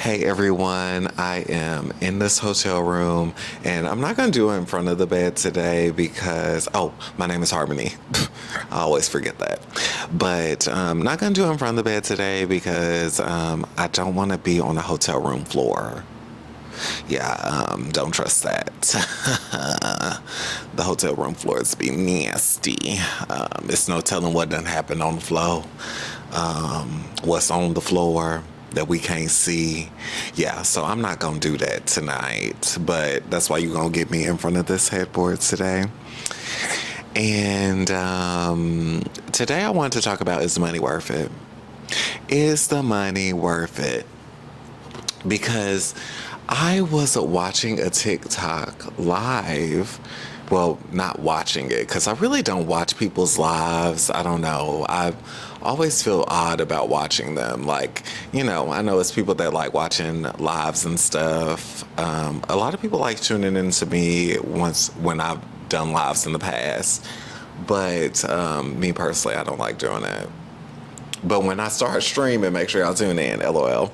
Hey everyone, I am in this hotel room and I'm not going to do it in front of the bed today because, oh, my name is Harmony. I always forget that. But I'm not going to do it in front of the bed today because I don't want to be on the hotel room floor. Yeah, don't trust that. The hotel room floors be nasty. It's no telling what done happened on the floor. What's on the floor that we can't see. Yeah, so I'm not gonna do that tonight, but that's why you're gonna get me in front of this headboard today. And today I wanted to talk about, is the money worth it? Is the money worth it? Because I was watching a TikTok live. Well, not watching it, because I really don't watch people's lives. I don't know. I always feel odd about watching them. Like, I know it's people that like watching lives and stuff. A lot of people like tuning into me when I've done lives in the past. But me personally, I don't like doing it. But when I start streaming, make sure y'all tune in, LOL.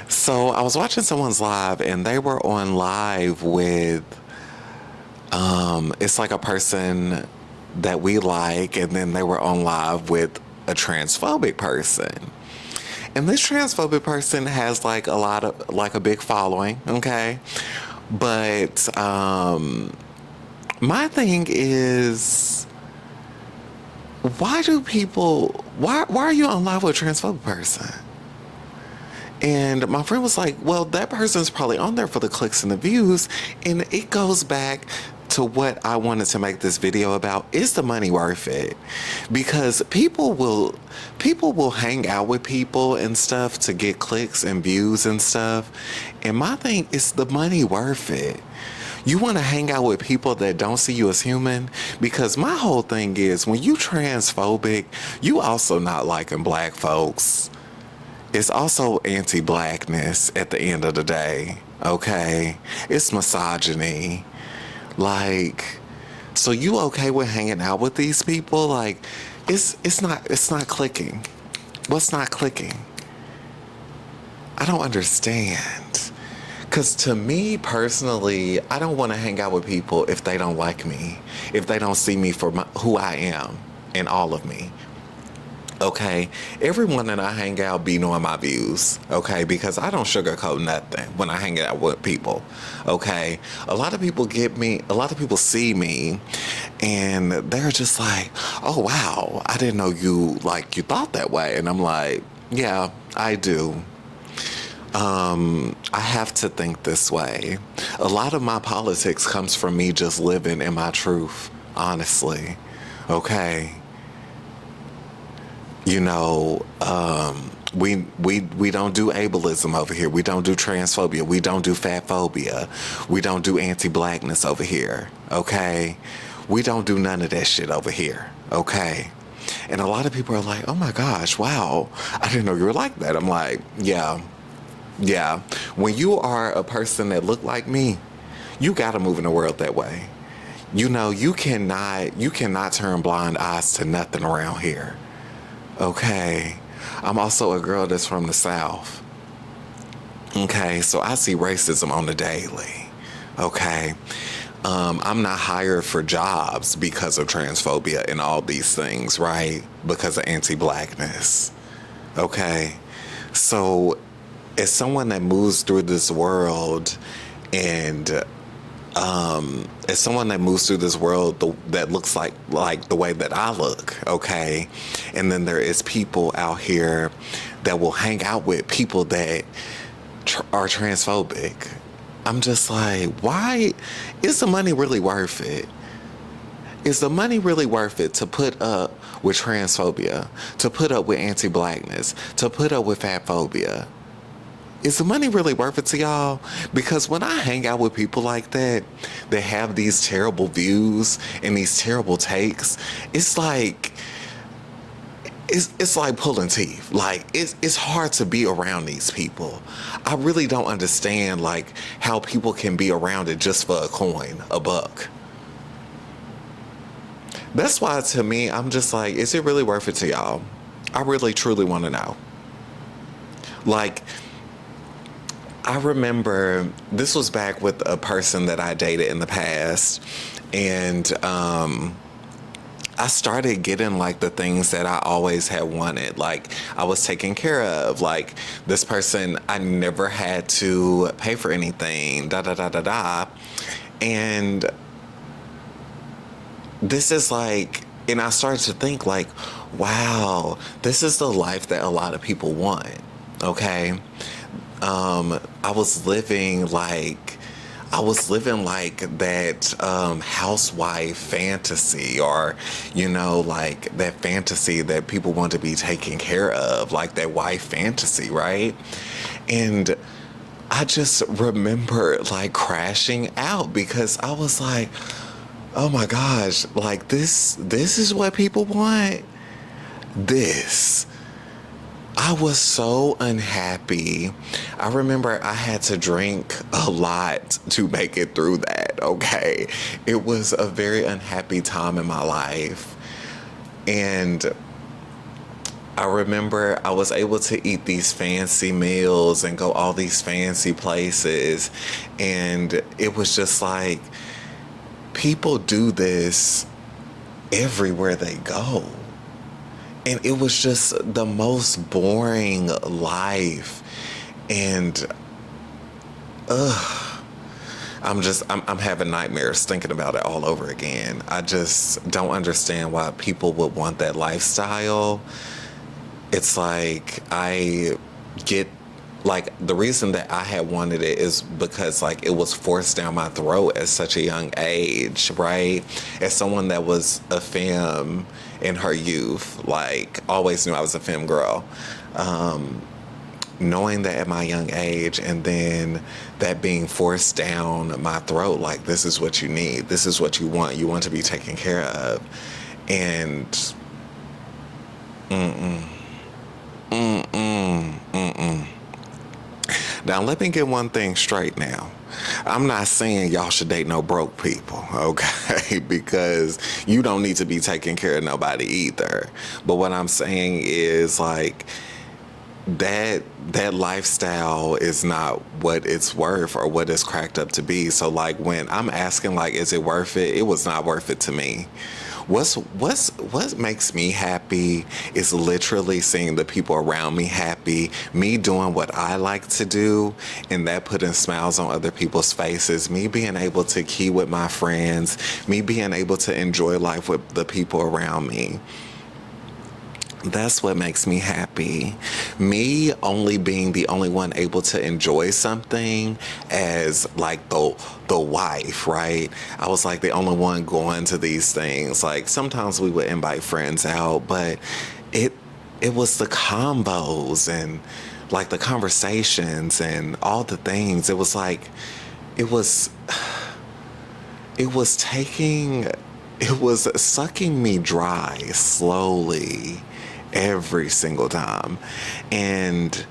So I was watching someone's live and they were on live with, it's like a person that we like, and then they were on live with a transphobic person. And this transphobic person has like a big following, okay? But my thing is, why are you on live with a transphobic person? And my friend was like, well, that person's probably on there for the clicks and the views. And it goes back to what I wanted to make this video about. Is the money worth it? Because people will hang out with people and stuff to get clicks and views and stuff. And my thing is, the money worth it? You want to hang out with people that don't see you as human? Because my whole thing is, when you transphobic, you also not liking black folks. It's also anti-blackness at the end of the day, okay? It's misogyny. Like, so you okay with hanging out with these people? Like, it's not clicking. What's not clicking? I don't understand. Because to me personally, I don't want to hang out with people if they don't like me, if they don't see me for who I am and all of me. Okay, everyone that I hang out be knowing my views, okay, because I don't sugarcoat nothing when I hang out with people, okay. A lot of people see me and they're just like, oh wow, I didn't know you thought that way. And I'm like, yeah, I do. I have to think this way. A lot of my politics comes from me just living in my truth, honestly, okay. We don't do ableism over here. We don't do transphobia. We don't do fat phobia. We don't do anti-blackness over here, okay? We don't do none of that shit over here, okay? And a lot of people are like, oh my gosh, wow, I didn't know you were like that. I'm like, yeah. When you are a person that look like me, you gotta move in the world that way. You cannot turn blind eyes to nothing around here. Okay, I'm also a girl that's from the South. Okay, so I see racism on the daily. Okay, I'm not hired for jobs because of transphobia and all these things, right? Because of anti-blackness. Okay, so as someone that moves through this world and as someone that moves through this world that looks like the way that I look, okay? And then there is people out here that will hang out with people that are transphobic. I'm just like, why is the money really worth it? Is the money really worth it to put up with transphobia, to put up with anti-blackness, to put up with fat phobia? Is the money really worth it to y'all? Because when I hang out with people like that have these terrible views and these terrible takes, it's like pulling teeth. Like, it's hard to be around these people. I really don't understand how people can be around it just for a coin, a buck. That's why, to me, I'm just like, is it really worth it to y'all? I really truly want to know. Like, I remember this was back with a person that I dated in the past, and I started getting like the things that I always had wanted. Like, I was taken care of. Like, this person, I never had to pay for anything, da da da da da. And this is like, and I started to think, like, wow, this is the life that a lot of people want. Okay. I was living like, that housewife fantasy, or, like that fantasy that people want to be taken care of, like that wife fantasy, right? And I just remember like crashing out because I was like, oh my gosh, like this is what people want. This. I was so unhappy. I remember I had to drink a lot to make it through that, okay? It was a very unhappy time in my life. And I remember I was able to eat these fancy meals and go all these fancy places. And it was just like, people do this everywhere they go. And it was just the most boring life. And I'm having nightmares thinking about it all over again. I just don't understand why people would want that lifestyle. It's like, I get, like, the reason that I had wanted it is because, like, it was forced down my throat at such a young age, right? As someone that was a femme in her youth, like, always knew I was a femme girl. Knowing that at my young age, and then that being forced down my throat, like, this is what you need, this is what you want to be taken care of. And now, let me get one thing straight now. I'm not saying y'all should date no broke people, okay? Because you don't need to be taking care of nobody either. But what I'm saying is, like, that lifestyle is not what it's worth or what it's cracked up to be. So, like, when I'm asking, like, is it worth it? It was not worth it to me. What makes me happy is literally seeing the people around me happy, me doing what I like to do, and that putting smiles on other people's faces, me being able to key with my friends, me being able to enjoy life with the people around me. That's what makes me happy. Me only being the only one able to enjoy something as, like, the wife, right? I was like the only one going to these things. Like, sometimes we would invite friends out, but it was the combos and, like, the conversations and all the things. It was like, it was sucking me dry slowly every single time. And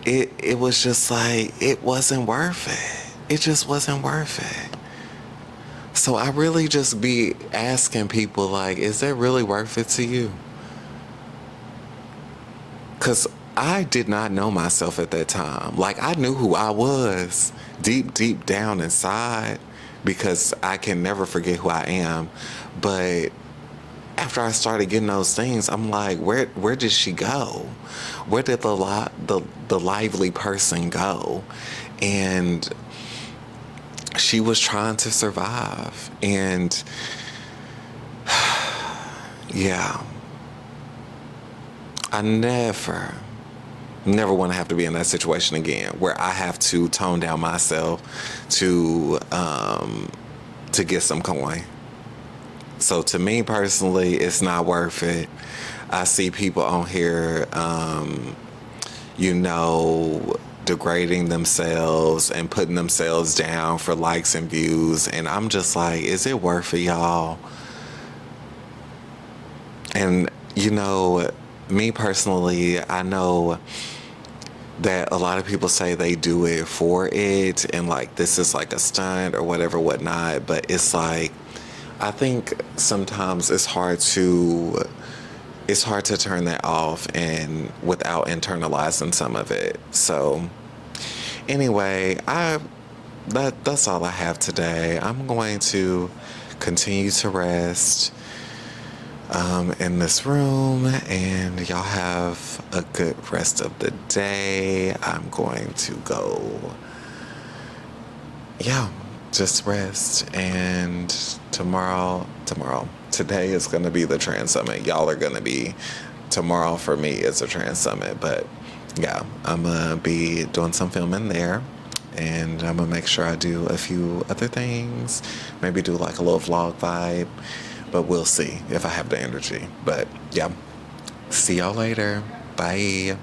it was just like, it wasn't worth it. It just wasn't worth it. So I really just be asking people, like, is that really worth it to you? Because I did not know myself at that time. Like, I knew who I was deep, deep down inside, because I can never forget who I am. But after I started getting those things, I'm like, where did she go? Where did the lively person go? And she was trying to survive. And yeah, I never want to have to be in that situation again, where I have to tone down myself to get some coin. So to me personally, it's not worth it. I see people on here, degrading themselves and putting themselves down for likes and views. And I'm just like, is it worth it, y'all? And, me personally, I know that a lot of people say they do it for it, and, like, this is like a stunt or whatever, whatnot. But it's like, I think sometimes it's hard to it's hard to turn that off and without internalizing some of it. So anyway, that's all I have today. I'm going to continue to rest in this room, and y'all have a good rest of the day. I'm going to go, yeah, just rest. And today is going to be the Trans Summit. Y'all are going to be, tomorrow for me is a Trans Summit. But yeah, I'm going to be doing some filming there. And I'm going to make sure I do a few other things. Maybe do like a little vlog vibe. But we'll see if I have the energy. But yeah, see y'all later. Bye.